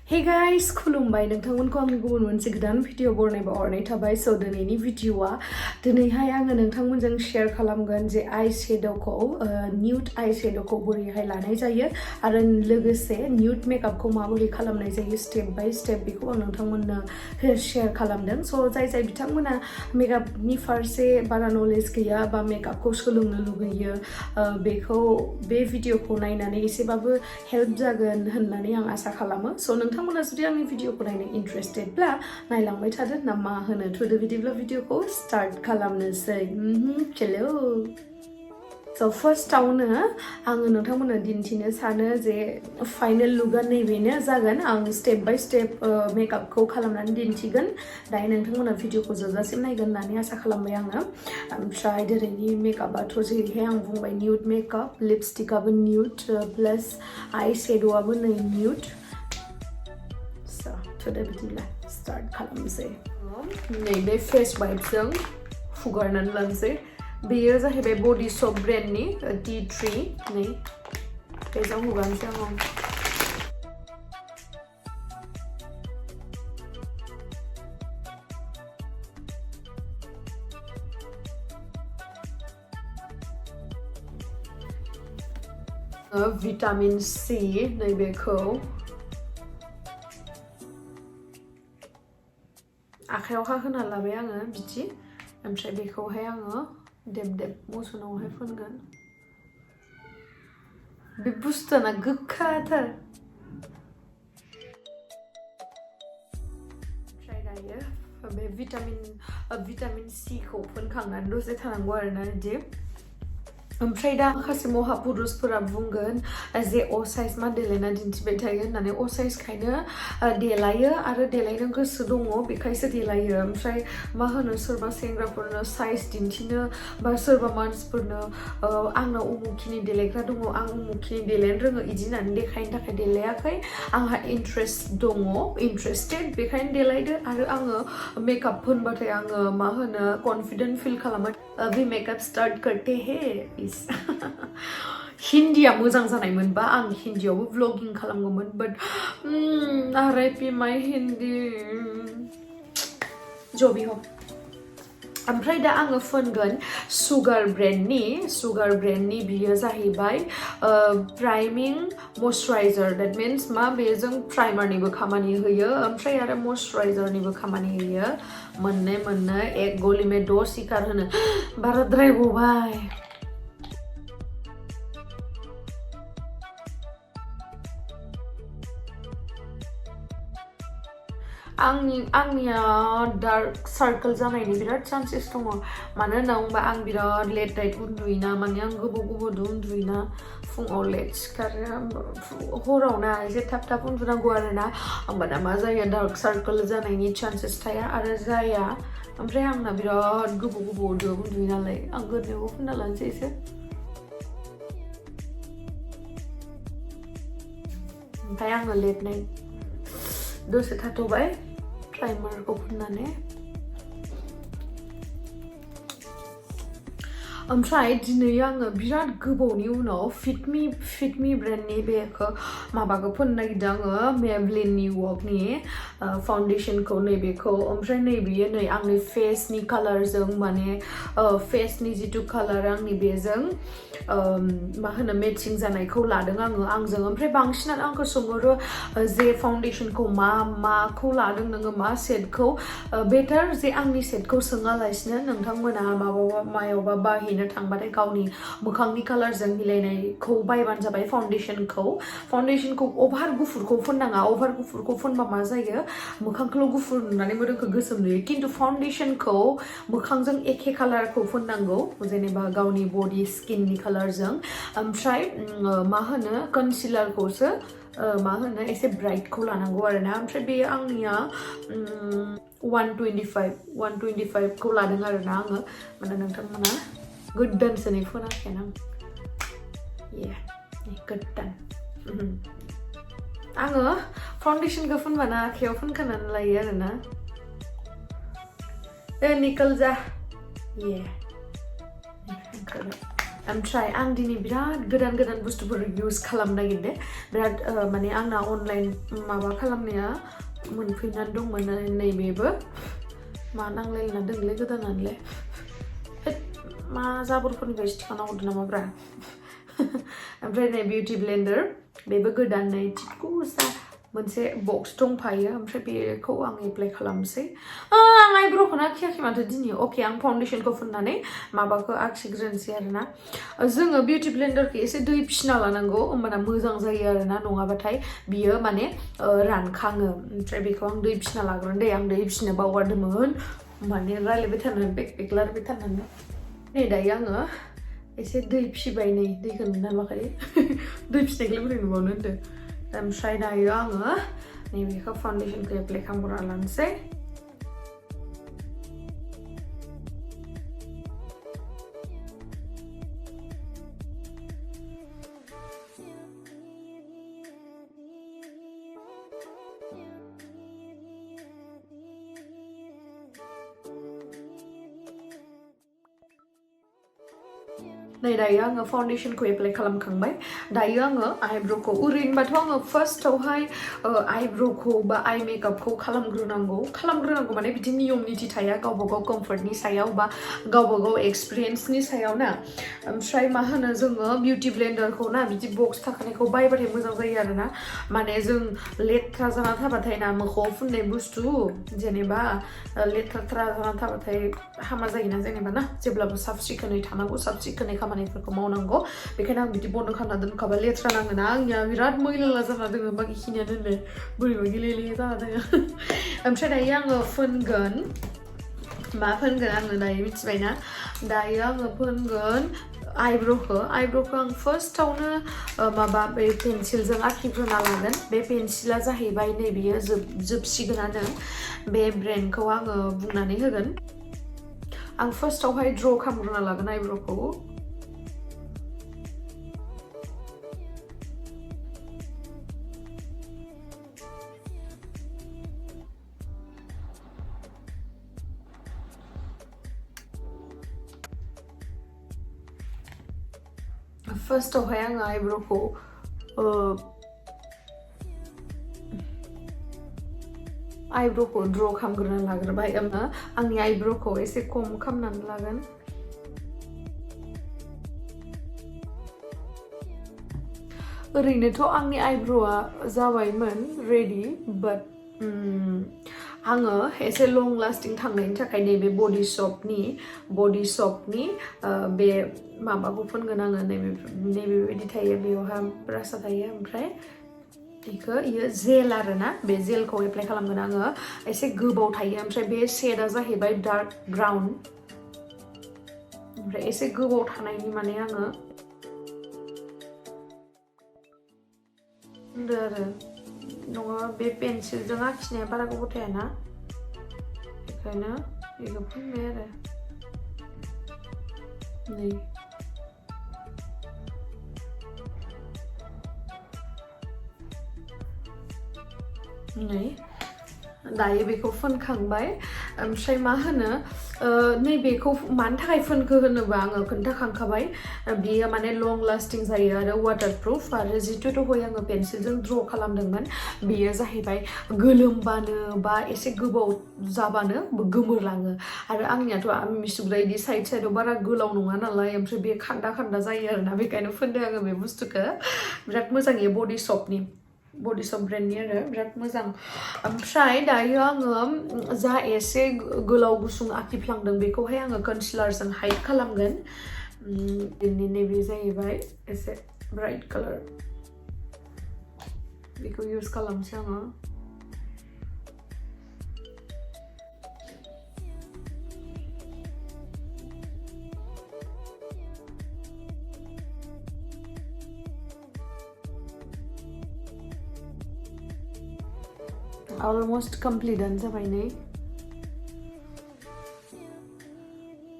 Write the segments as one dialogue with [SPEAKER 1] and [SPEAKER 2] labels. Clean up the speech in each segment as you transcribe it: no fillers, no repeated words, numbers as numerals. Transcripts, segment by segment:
[SPEAKER 1] Hey guys, खुलुमबाय नोंथांमोनखौ आंनि गुबुन मोनसे गोदान भिडिअ बरनाय थाबाय सो दिनैनि भिडिअआ दिनैहाय आङो नोंथांमोनजों शेयार खालामगोन जे आइ शेड'खौ न्यूड आइ शेड'खौ बोरैहाय लानाय जायो आरो लोगोसे न्यूड मेकआपखौ माबोरै खालामनाय जायो स्टेप बाय स्टेप बेखौ आं नोंथांमोननो शेयार खालामदों सो जाय बिथांमोना मेकआपनि फारसे बारा नलेज गैया बा मेकआपखौ सोलोंनो लुगैयो बेखौ बे भिडिअखौ नायनानै एसेबाबो हेल्प जागोन होननानै आं आसा खालामो सो नोंथांमोना जुदि आंनि भिडिअखौ नायनो इन्ट्रेस्टेडब्ला नायलांबाय थादो ना मा होनो थुदो बिदिब्ला भिडिअखौ स्टार्ट खालामनोसै चलो सो फार्स्टआवनो आङो नोंथांमोननो दिन्थिनो सानो जे फाइनेल लुकआ नैबेनो जागोन आं स्टेप बाय स्टेप मेकआपखौ खालामनानै दिन्थिगोन दायो नोंथांमोना भिडिअखौ जोबजासिम नायगोन होननानै आसा खालामबाय आङो ओमफ्राय दिनैनि मेकआपआथ' जेरैहाय आं बुंबाय न्यूड मेकआप लिपस्टिकआबो न्यूड प्लास आइ शेड'आबो नै न्यूड थुदो बिदिब्ला स्टार्ट खालामनोसै नैबे फेस वाइपजों हुगारनानै लानोसै बेयो जाहैबाय बडी सप ब्रेन्डनि T3 नै बेजों हुगारनोसै आङो भिटामिन C नैबेखौ आखायावहा होना लाबाय आङो बिदि ओमफ्राय बेखौहाय आङो देब मोसुनावहाय फुनगोन बे बुस्थुआ गोखाथार ओमफ्राय दायो बे भिटामिन C खौ फुनखांनानै दसे थानांगौ आरोना बिदि ओमफ्राय दा माखासे महा पुरुषफोरा बुंगोन जे अ साइज मा देलायना दिन्थिबाय थायो होननानै अ साइजखायनो देलायो आरो देलायनो गोसो दङ बेखायसो देलायो ओमफ्राय मा होनो सोरबा सेंग्राफोरनो साइज दिन्थिनो बा सोरबा मानसिफोरनो आंनाव उमुखिनि देलायग्रा दङ आं उमुखिनि देलायनो रोङो इदि होननानै देखायनो थाखाय देलायाखै आंहा इन्ट्रेस्ट दङ इन्ट्रेस्टेड बेखायनो देलायदो आरो आङो मेकआप फोनबाथाय आङो मा होनो कन्फिडेन्ट फिल खालामो अभी मेकअप स्टार्ट करते हैं हिन्दीया मोजां जानायमोनबा आं हिन्दीयावबो व्लगिं खालामगौमोन बाट RIP माय हिन्दी जो भी हो ओमफ्राय दा आङो फुनगोन सुगार ब्रेन्डनि बियो जाहैबाय प्राइमिं मयस्चराइजार देट मिन्स मा बेजों प्राइमारनिबो खामानि होयो ओमफ्राय आरो मयस्चराइजारनिबो खामानि होयो मोननै एक गली में दो शिकार होनो बाराद्राय गबाय आंनिया डार्क सार्कल जानायनि बिराद चान्सेस दङ मानो होनना बुंबा आं बिराद लेट नाइट उन्दुयोना माने आं गोबाव उन्दुयोना फुङाव लेट सिखारो हरावना एसे थाब उन्दुनांगौ आरोना होमबाना मा जायो डार्क सार्कल जानायनि चान्सेस थाया आरो जाया ओमफ्राय आंना बिराद गोबाव उन्दुयो नालाय आं गोदोयावबो फुनना लानोसै एसे ओमफ्राय आङो लेट नाइट दसे थाथ'बाय प्राइमारखौ फुननानै ओमफ्राय दिनै आङो बिराद गोबावनि उनाव फिटमी ब्रेन्डनि बेखौ माबाखौ फुननो नागिरदों आङो मेबलिननि वर्कनि फाउन्डेसनखौ नैबेखौ ओमफ्राय नैबेयो नै आंनि फेसनि कालारजों माने फेसनि जिथु कालार आंनि बेजों मा होनो मेचिं जानायखौ लादों आंजों ओमफ्राय बांसिनानो आंखौ सोंहरो जे फाउन्डेसनखौ माखौ लादों नोङो मा सेटखौ बेटार जे आंनि सेटखौ सोङालासिनो नोंथांमोना मायावबा बाहैनो थांबाथाय गावनि मोखांनि कालारजों मिलायनायखौ बायबानो जाबाय फाउन्डेसनखौ अभार गुफुरखौ फुननाङा अभार गुफुरखौ फुनबा मा जायो मोखांखौल' गुफुर नुनानै मोदोमखौ गोसोम नुयो खिन्थु फाउन्डेसनखौ मोखांजों एखे कालारखौ फुननांगौ जेनेबा गावनि बडि स्किननि कालारजों ओमफ्राय मा होनो कनसिलारखौसो मा होनो एसे ब्राइटखौ लानांगौ आरोना ओमफ्राय बेयो आंनिया 125 खौ लादों आरोना आङो माने नोंथांमोना गोदानसो नै फुनाखैना गोदान आङो फाउन्डेसनखौ फुनबाना आखायाव फुनखानानै लायो आरोना निकल जा ओमफ्राय आं दिनै बिराद गोदान बुस्थुफोर इउज खालामनो नागिरदों बिराद माने आंना अनलाइन माबा खालामनाया मोनफैनानै दंमोन नैबेबो मा नांलायना दंलै गोदानानोलाय मा जाबोरफोरनिफ्राय थिखांना हरदो नामाब्रा ओमफ्राय नै बिउटि ब्लेन्डार बेबो गोदान नै थिकुसा मोनसे बक्स दंफायो ओमफ्राय बेखौ आं एप्लाइ खालामसै आं आइब्र'खौनो आखियाखै माथो दिनै अके आं फाउन्डेसनखौ फुननानै माबाखौ आखिग्रोनोसै आरोना जोङो बिउटि ब्लेन्डारखौ एसे दै फिसिना लानांगौ होमबाना मोजां जायो आरोना नङाबाथाय बियो माने रानखाङो ओमफ्राय बेखौ आं दै फिसिना लाग्रोन दे आं दै फिसिनो बावगारदोंमोन माने रायलायबाय थानानै बेक रायलायबाय थानानै नै दायो आङो एसे दै फिसिबाय नै दैखौ नुना माखाय दै फिसिनायखौलाय बोरै नुबावनो होनदों ओमफ्राय दायो आङो नैबेखौ फाउन्डेसनखौ एप्लाइ खालामग्रोना लानोसै नै दायो आङो फाउन्डेसनखौ एप्लाइ खालामखांबाय दायो आङो आइब्र'खौ ओरैनोबाथ' आङो फार्स्टआवहाय आइब्र'खौ बा आइ मेकआपखौ खालामग्रोनांगौ माने बिदि नियम निथि थाया गावबा गाव कम्फर्टनि सायाव बा गावबा गाव एक्सपिरियेन्सनि सायाव ना ओमफ्राय मा होनो जोङो बिउटि ब्लेन्डारखौ ना बिदि बक्स थाखानायखौ बायबाथाय मोजां जायो आरोना माने जों लेथ्रा जाना थाबाथाय ना मोखाङाव फुननाय बुस्थु जेनेबा लेथ्रा जाना थाबाथाय हामा जायोना जेनेबा ना जेब्लाबो साफ सिखोनै थानांगौ साफ सिखोनै खामानिफोरखौ मावनांगौ बेखायनो आं बिदि बन्द खालामना दोनखाबा लेथ्रा नाङोना आंनिया बिराद मैला जाना दोङो बाखिखिनिया दोनलाय बोरैबा गेले जाना दोङो ओमफ्राय दायो आङो फुनगोन मा फुनगोन आङो दायो मिथिबायना दायो आङो फुनगोन आइब्र'खौ आं फार्स्टआवनो माबा बे पेन्सिलजों आखिग्रोना लागोन बे पेन्सिला जाहैबाय नैबेयो जोबसिगोनानो बे ब्रेन्डखौ आङो बुंनानै होगोन आं फार्स्टआवहाय ड्र खालामग्रोना लागोन आइब्र'खौ फार्स्टआवहाय आङो आइब्र'खौ ड्र खालामग्रोना लाग्रोबाय आंनि आइब्र'खौ एसे खम खालामनानै लागोन ओरैनोथ' आंनि आइब्र'आ जाबायमोन रेडि बाट आङो एसे लं लास्टिं थांनायनि थाखाय नैबे बडी शपनि बे माबाखौ फुनगोन आङो नैबेबायदि थायो बेयावहा ब्रासआ थायो ओमफ्राय इयो जेल आरोना बे जेलखौ एप्लाइ खालामगोन आङो एसे गोबाव थायो ओमफ्राय बे शेडआ जाहैबाय डार्क ब्राउन ओमफ्राय एसे गोबाव थानायनि माने आङो होनदो आरो नङाबा बे पेन्सिलजों आखिनाया बारा गोबाव थायाना बेखायनो बेखौ फुनबाय आरो नै दायो बेखौ फुनखांबाय ओमफ्राय मा होनो नैबेखौ मानि थाखाय फुनखो होनोबा आङो खोन्थाखांखाबाय बियो माने लं लास्टिं जायो आरो वाटारप्रुफ आरो जिथु दहाय आङो पेन्सिलजों ड्र खालामदोंमोन बियो जाहैबाय गोलोमबानो बा एसे गोबाव जाबानो गोमोरलाङो आरो आंनियाथ' मिसुग्रा इदि साइडआव बारा गोलाव नङा नालाय ओमफ्राय बे खान्दा जायो आरोना बेखायनो फुनदों आङो बे बुस्थुखौ बिराद मोजां इयो बडी शप ब्रेन्डनि आरो बिराद मोजां ओमफ्राय दायो आङो जा एसे गोलाव गुसुं आखिफ्लांदों बेखौहाय आङो कन्सिलारजों हाइड खालामगोन नैबे जाहैबाय एसे ब्राइट कालार बेखौ इउज खालामसै आङो almost completeआनो जाबाय नै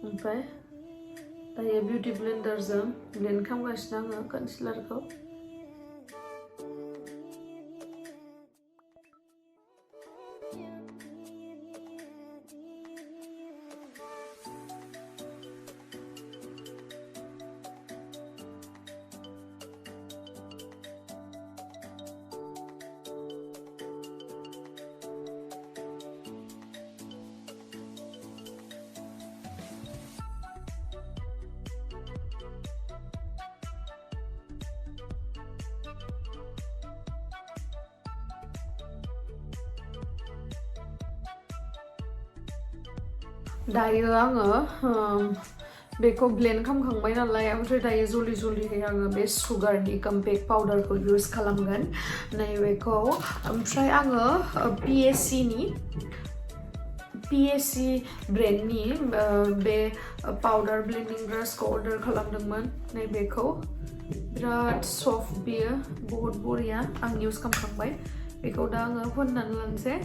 [SPEAKER 1] ओमफ्राय दायो बिउटि ब्लेन्डारजों ब्लेन्ड खालामगासिनो आङो कन्सिलारखौ दायो आङो बेखौ ब्लेन्ड खालामखांबाय नालाय ओमफ्राय दायो जलि जलिहै आङो बे सुगारनि कम्पेक्ट पाउडारखौ इउज खालामगोन नैबेखौ ओमफ्राय आङो PSC ब्रेन्डनि बे पाउडार ब्लेन्डिं ब्रासखौ अर्डार खालामदोंमोन नैबेखौ बिराद सफ्ट बियो बहुत बरिया आं इउज खालामखांबाय बेखौ दा आङो फोननानै लानोसै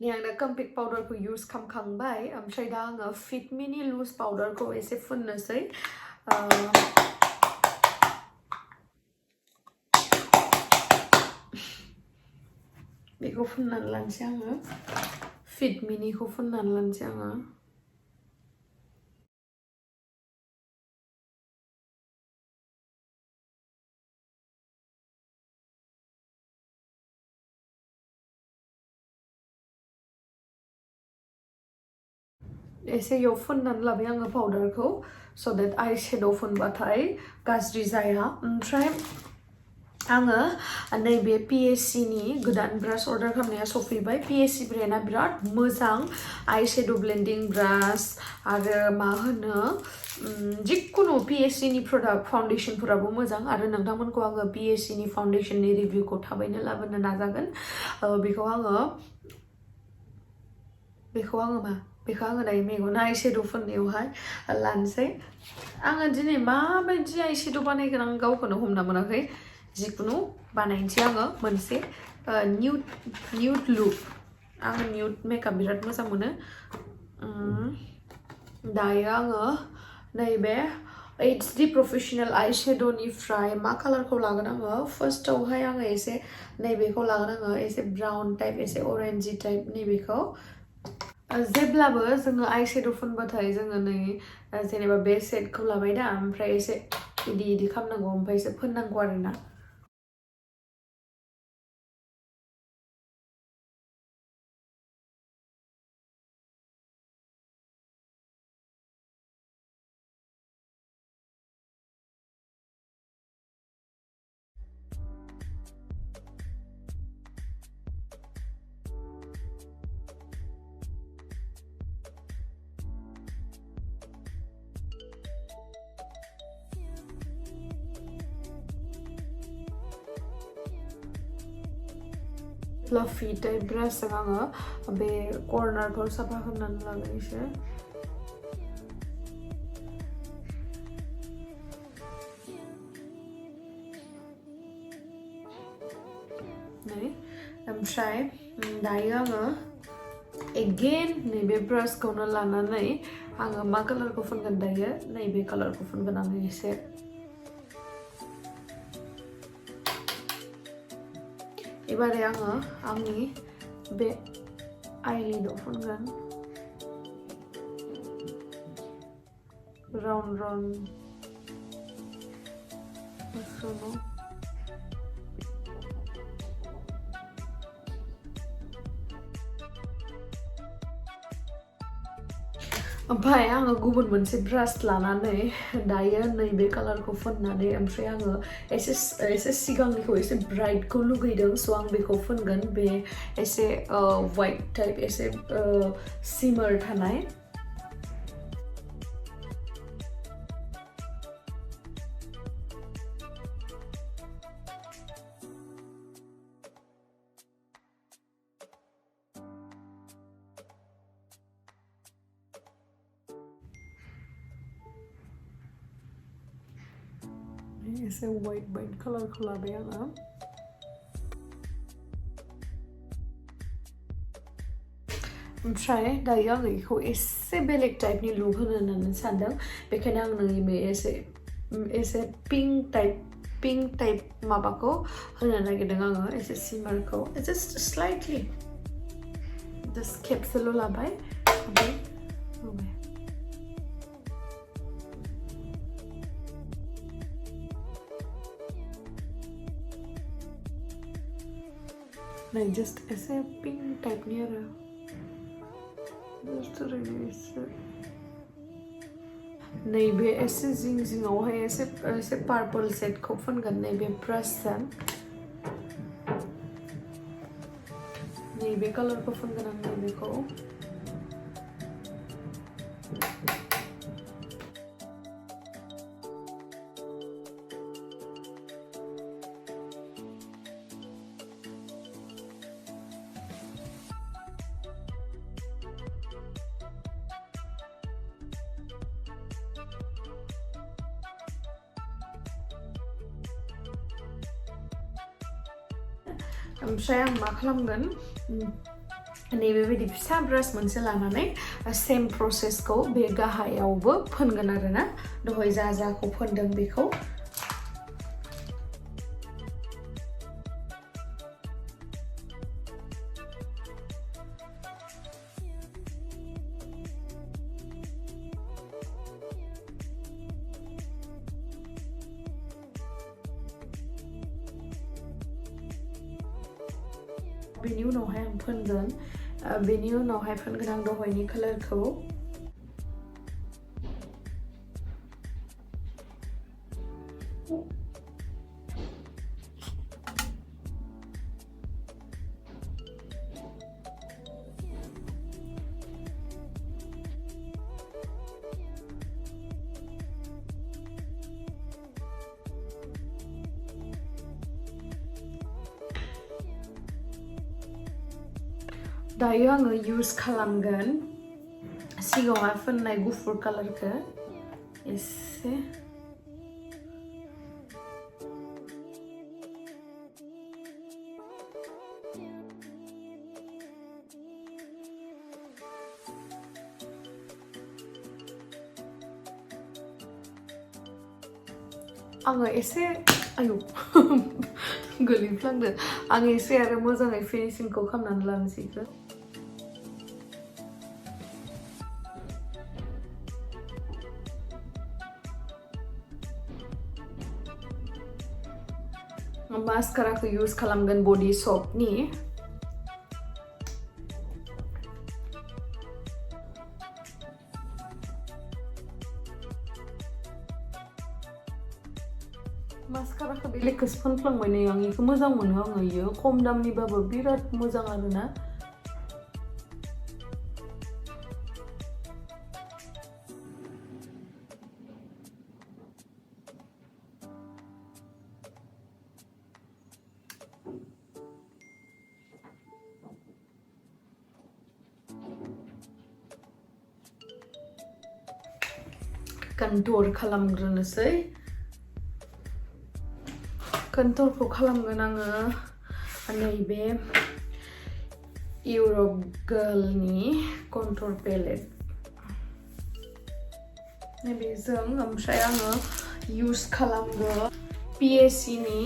[SPEAKER 1] आं दा कम्पेक्ट पाउडारखौ इउज खालामखांबाय ओमफ्राय दा आङो फिट मिनि लुज पाउडारखौ एसे फुननोसै बेखौ फुननानै लानोसै आङो फिट मिनिखौ फुननानै लानोसै आङो एसे इयाव फुननानै लाबाय आङो पाउडारखौ स देट आइ शेड' फुनबाथाय गाज्रि जाया ओमफ्राय आङो नैबे PSC नि गोदान ब्रास अर्डार खालामनाया सफैबाय PSC ब्रेन्डआ बिराद मोजां आइ शेड' ब्लेन्डिं ब्रास आरो मा होनो जिखुनु PSC नि प्रडाक्ट फाउन्डेसनफोराबो मोजां आरो नोंथांमोनखौ आङो PSC नि फाउन्डेसननि रिभिउखौ थाबैनो लाबोनो नाजागोन बेखौ आङो दायो मेगन आइ शेड' फुननायावहाय लानोसै आङो दिनै माबायदि आइ शेड' बानायगोन आं गावखौनो हमना मोनाखै जिखुनु बानायनोसै आङो मोनसे न्युड लुक आङो न्युड मेकआप बिराद मोजां मोनो दायो आङो नैबे HD प्रफेशनेल आइ शेड'निफ्राय मा कालारखौ लागोन आङो फार्स्टआवहाय आङो एसे नैबेखौ लागोन आङो एसे ब्राउन टाइप एसे अरेन्जि टाइप नैबेखौ जेब्लाबो जोङो आइ शेड' फुनबाथाय जोङो नै जेनेबा बे सेटखौ लाबाय दा ओमफ्राय एसे इदि खालामनांगौ ओमफ्राय एसे फोननांगौ आरोना फ्लफी टाइप ब्रासजों आङो बे कर्नारखौ साफा खालामनानै लागोन एसे ओमफ्राय दायो आङो एगेन नैबे ब्रासखौनो लानानै आङो मा कालारखौ फुनगोन दायो नैबे कालारखौ फुनगोन आङो एसे एबारे आङो आंनि बे आइलिडआव फुनगोन राउन्ड ओमफ्राय आङो गुबुन मोनसे ब्रास लानानै दायो नैबे कालारखौ फुननानै ओमफ्राय आङो एसे सिगांनिखौ एसे ब्राइटखौ लुगैदों स' आं बेखौ फुनगोन बे एसे वाइट टाइप एसे सिमार थानाय एसे वाइट कालारखौ लाबाय आङो ओमफ्राय दायो आङो बेखौ एसे बेलेग टाइपनि लुक होनो होननानै सानदों बेखायनो आं नोंनि बे एसे पिंक टाइप माबाखौ होनो नागिरदों आङो एसे सिमारखौ जास्ट स्लाइटलि जास्ट खेबसेल' लाबाय ओमफ्राय होबाय नै जस्ट एसे पिंक टाइपनि आरो जस्ट ओरैनो एसे नैबे एसे जिं जिङावहाय एसे पार्पल शेडखौ फोनगोन नैबे ब्रासजों नैबे कालारखौ फोनगोन आं नैबेखौ ओमफ्राय आं मा खालामगोन नैबेबायदि फिसा ब्रास मोनसे लानानै सेम प्रसेसखौ बे गाहायावबो फोनगोन आरोना दहाय जाखौ फोनदों बेखौ बेनि उनावहाय आं फोनगोन बेनि उनावहाय फोनगोन आं दहायनि कालारखौ दायो आङो यूज खालामगोन सिगाङाव फोननाय गुफुर कालारखौ एसे आङो एसे आयौ गोलैफ्लांदो आं एसे आरो मोजाङै फिनिशिंखौ खालामनानै लानोसै मास्काराखौ यूज खालामगोन बडी शपनि मास्काराखौ बेलेगखौसो फोनफ्लांबाय नै आं बेखौ मोजां मोनो आङो इयो खम दामनिबाबो बिराद मोजां आरोना कन्टूर खालामग्रोनोसै कन्टूरखौ खालामगोन आङो नैबे इउरप गार्लनि कन्टूर पेलेट नैबेजों ओमफ्राय आङो यूज खालामगोन PSCनि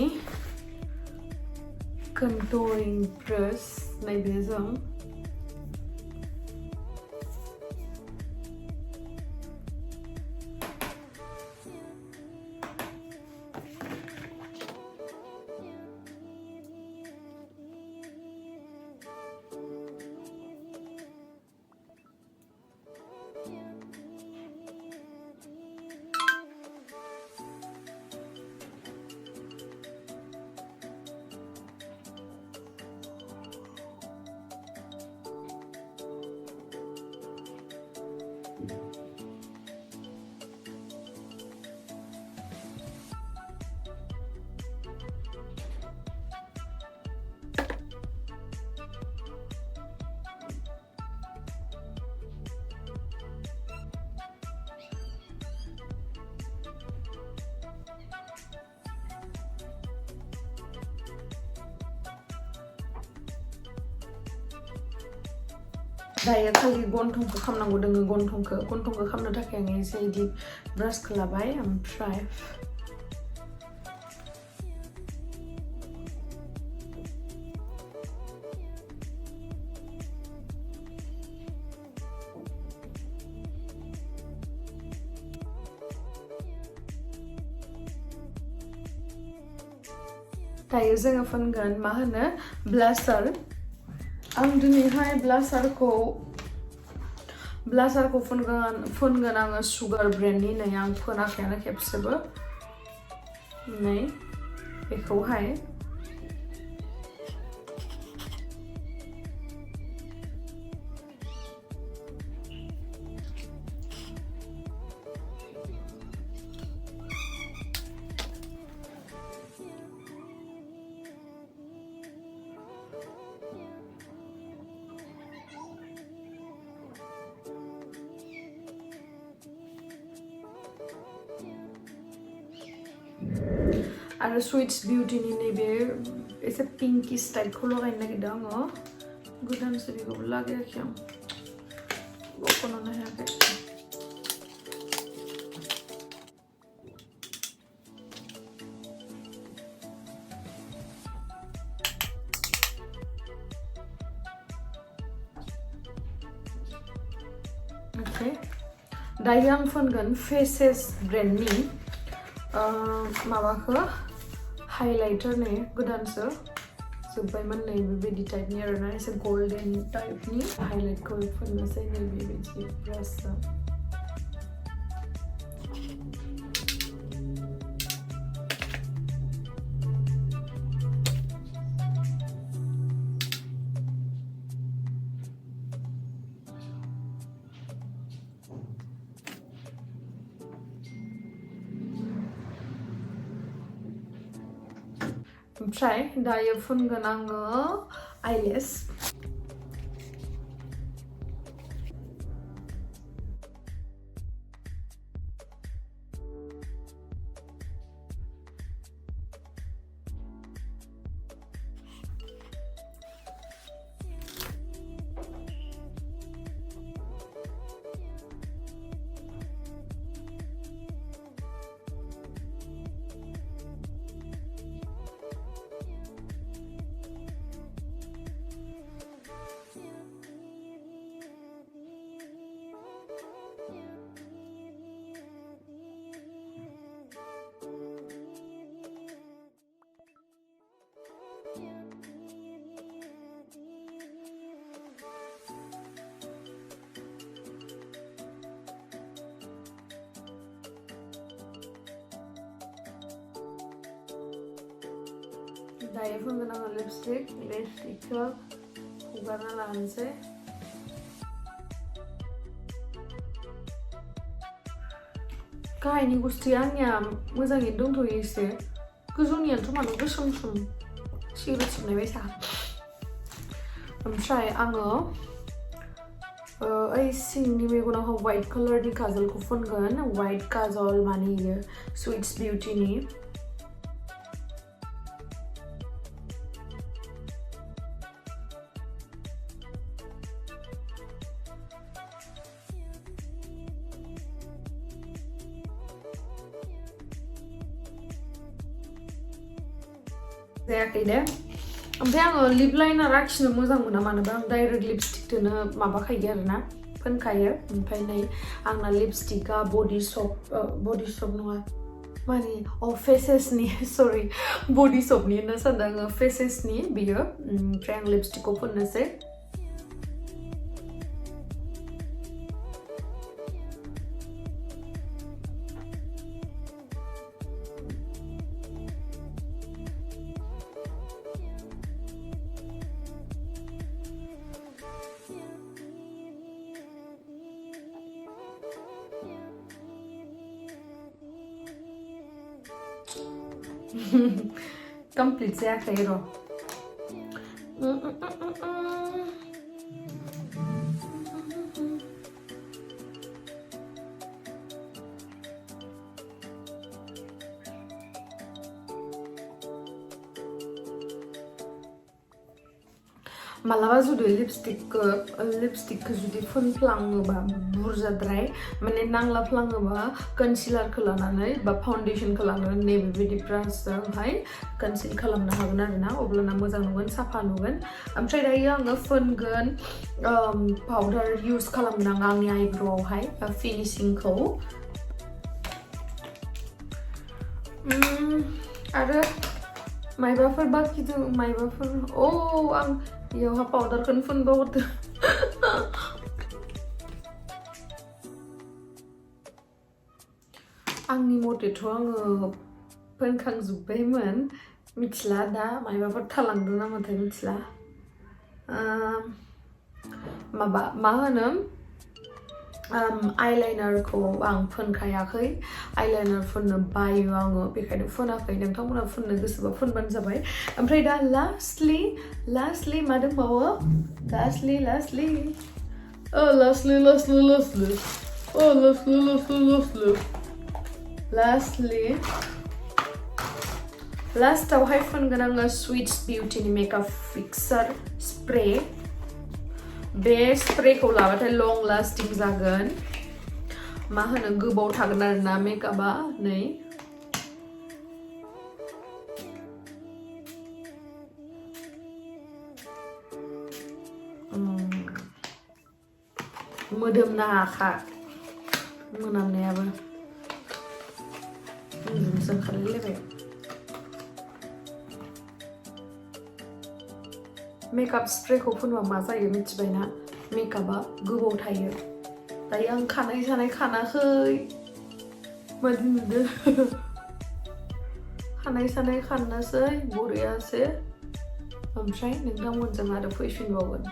[SPEAKER 1] कन्टूरिं ब्राश नैबेजों दायो खालि गन्थंखौ खामनांगौ दोङो गन्थंखौ खामनो थाखाय आं एसे इदि ब्रासखौ लाबाय ओमफ्राय दायो जोङो फोनगोन मा होनो ब्लासार आं दिनैहाय ब्लासारखौ ब्लासारखौ फुनगोन आङो सुगार ब्रेन्डनि नै आं फोनाखैयानो खेबसेबो नै बेखौहाय आरो स्वीट्स बिउटीनि नैबे एसे पिंकी स्टाइलखौ लगायनो नागिरदों आङो गोदानसो बेखौबो लागायाखै आं बख'नो हायाखै ओके दायो आं फुनगोन फेसेस ब्रेन्डनि माबाखौ हाइलाइटर नै गोदानसो जोब्बायमोन नै बेबायदि टाइपनि आरोना एसे गोल्डेन टाइपनि हाइलाइटखौ फुननोसै नै बेबायदि ब्रासजों ओमफ्राय दायो फुनगोन आङो आइलेस दायो फुनगोन आङो लिपस्टिकखौ हुगारना लानोसै गाहायनि गुस्थिया आंनिया मोजाङैनो दंथ'यो एसे गोजौनियाथ' मानो गोसोम सिगारेट सोबनाय बायसा ओमफ्राय आङो ओइ सिंनि मेगनावहाय व्हाइट कालारनि काजलखौ फुनगोन व्हाइट काजल माने इयो स्वीट्स बिउटीनि जायाखै दे ओमफ्राय आङो लिप लाइनार आखिनो मोजां मोना मानोबा आं डाइरेक्ट लिपस्टिकजोंनो माबाखायो आरोना फोनखायो ओमफ्राय नै आंना लिपस्टिकआ बडी सप नङा माने फेसेसनि सरि बडी सपनि होनना सानदों आङो फेसेसनि बियो ओमफ्राय आं लिपस्टिकखौ फोननोसै complete जायाखै र' मालाबा जुदि लिपस्टिकखौ जुदि फोनफ्लाङोबा बुरजाद्राय माने नांलाफ्लाङोबा कन्सिलारखौ लानानै बा फाउन्डेसनखौ लानानै नैबेबायदि ब्रासजोंहाय कन्सिल खालामनो हागोन आरोना अब्लाना मोजां नुगोन साफा नुगोन ओमफ्राय दायो आङो फोनगोन पाउडार इउज खालामगोन आं आंनि आइब्र'आवहाय फिनिशिंखौ आरो माइबाफोर बाखि दं माइबाफोर आं बेयावहा पाउडारखौनो फुनबावदो आंनि मथेथ' आङो फोनखांजोब्बायमोन मिथिला दा मायबाफोर थालांदों नामाथाय मिथिला माबा मा होनो आइलाइनारखौ आं फोनखायाखै आइलाइनार फुननो बायो आङो बेखायनो फुनाखै नोंथांमोना फुननो गोसोबा फुनबानो जाबाय ओमफ्राय दा लास्टलि मा दंबावो लास्टलि लास्टावहाय फुनगोन आङो स्विट्स बिउटिनि मेकआप फिक्सार स्प्रे बे स्प्रेखौ लाबाथाय लं लास्टिं जागोन मा होनो गोबाव थागोन आरोना मेकआपआ नै मोदोमनो हाखा मोनामनायाबो जों ओंखारलायलायबाय मेकआप स्प्रेखौ फुनबा मा जायो मिथिबायना मेकआपआ गोबाव थायो दायो आं खानाय सानाय खानाखै मादि नुदों खानाय सानाय खाननोसै बरियासो ओमफ्राय नोंथांमोनजों आरो फैफिनबावगोन